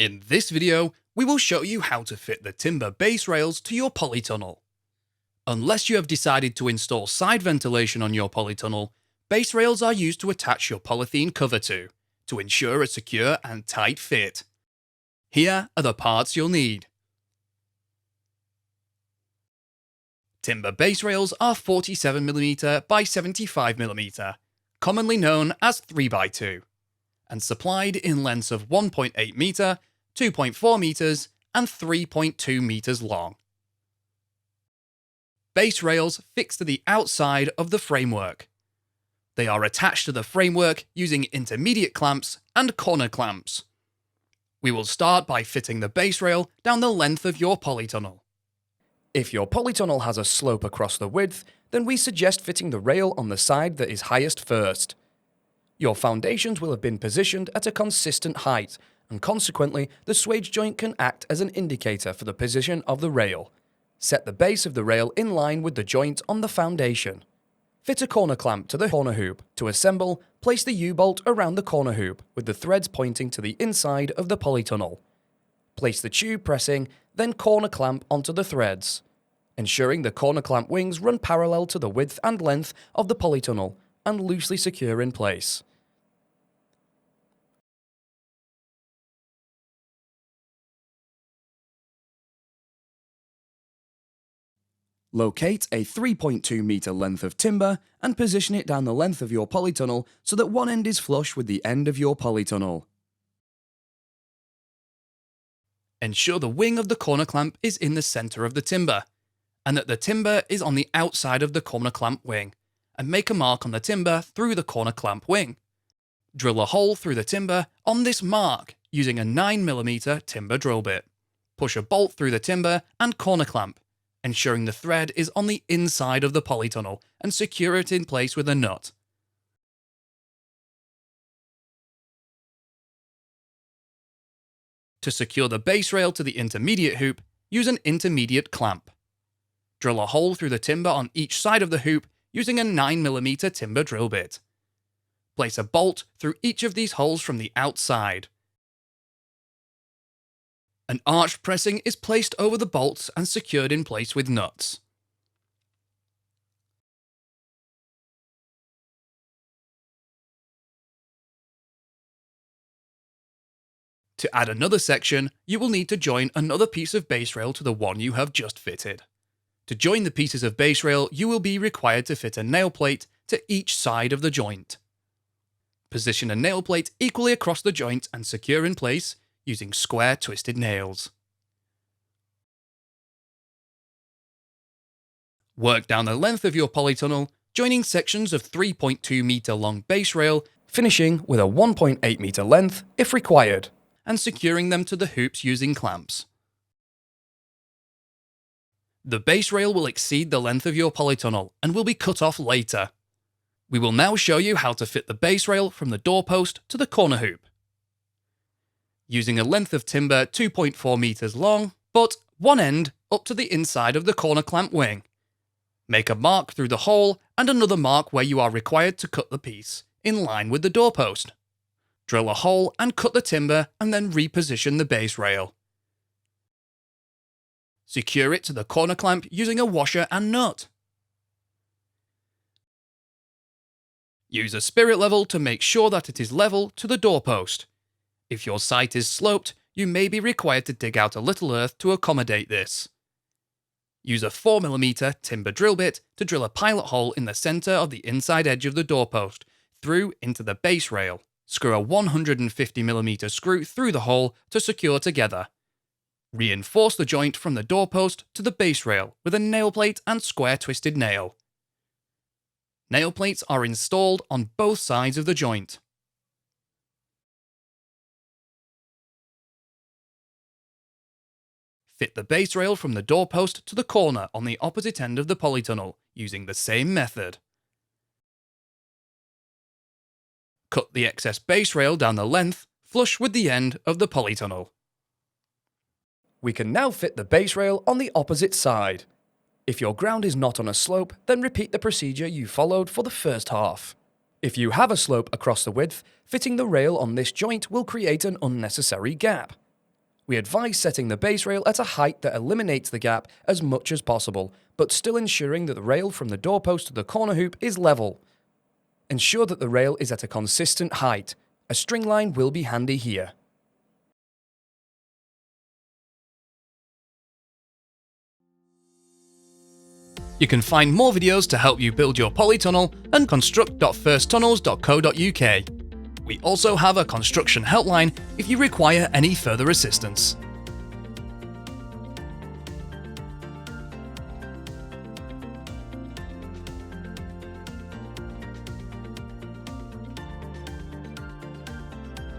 In this video, we will show you how to fit the timber base rails to your polytunnel. Unless you have decided to install side ventilation on your polytunnel, base rails are used to attach your polythene cover to ensure a secure and tight fit. Here are the parts you'll need. Timber base rails are 47mm by 75mm, commonly known as 3x2, and supplied in lengths of 1.8 metre, 2.4 metres and 3.2 metres long. Base rails fixed to the outside of the framework. They are attached to the framework using intermediate clamps and corner clamps. We will start by fitting the base rail down the length of your polytunnel. If your polytunnel has a slope across the width, then we suggest fitting the rail on the side that is highest first. Your foundations will have been positioned at a consistent height, and consequently, the swage joint can act as an indicator for the position of the rail. Set the base of the rail in line with the joint on the foundation. Fit a corner clamp to the corner hoop. To assemble, place the U-bolt around the corner hoop, with the threads pointing to the inside of the polytunnel. Place the tube pressing, then corner clamp onto the threads, ensuring the corner clamp wings run parallel to the width and length of the polytunnel and loosely secure in place. Locate a 3.2 metre length of timber and position it down the length of your polytunnel so that one end is flush with the end of your polytunnel. Ensure the wing of the corner clamp is in the centre of the timber, and that the timber is on the outside of the corner clamp wing, and make a mark on the timber through the corner clamp wing. Drill a hole through the timber on this mark using a 9mm timber drill bit. Push a bolt through the timber and corner clamp, ensuring the thread is on the inside of the polytunnel, and secure it in place with a nut. To secure the base rail to the intermediate hoop, use an intermediate clamp. Drill a hole through the timber on each side of the hoop using a 9mm timber drill bit. Place a bolt through each of these holes from the outside. An arched pressing is placed over the bolts and secured in place with nuts. To add another section, you will need to join another piece of base rail to the one you have just fitted. To join the pieces of base rail, you will be required to fit a nail plate to each side of the joint. Position a nail plate equally across the joint and secure in place using square twisted nails. Work down the length of your polytunnel, joining sections of 3.2 metre long base rail, Finishing with a 1.8 metre length if required, and securing them to the hoops using clamps. The base rail will exceed the length of your polytunnel and will be cut off later. We will now show you how to fit the base rail from the doorpost to the corner hoop. Using a length of timber 2.4 metres long, but one end up to the inside of the corner clamp wing. Make a mark through the hole and another mark where you are required to cut the piece, in line with the doorpost. Drill a hole and cut the timber and then reposition the base rail. Secure it to the corner clamp using a washer and nut. Use a spirit level to make sure that it is level to the doorpost. If your site is sloped, you may be required to dig out a little earth to accommodate this. Use a 4mm timber drill bit to drill a pilot hole in the centre of the inside edge of the doorpost, through into the base rail. Screw a 150mm screw through the hole to secure together. Reinforce the joint from the doorpost to the base rail with a nail plate and square twisted nail. Nail plates are installed on both sides of the joint. Fit the base rail from the doorpost to the corner on the opposite end of the polytunnel using the same method. Cut the excess base rail down the length, flush with the end of the polytunnel. We can now fit the base rail on the opposite side. If your ground is not on a slope, then repeat the procedure you followed for the first half. If you have a slope across the width, fitting the rail on this joint will create an unnecessary gap. We advise setting the base rail at a height that eliminates the gap as much as possible, but still ensuring that the rail from the doorpost to the corner hoop is level. Ensure that the rail is at a consistent height. A string line will be handy here. You can find more videos to help you build your polytunnel and construct.firsttunnels.co.uk. We also have a construction helpline if you require any further assistance.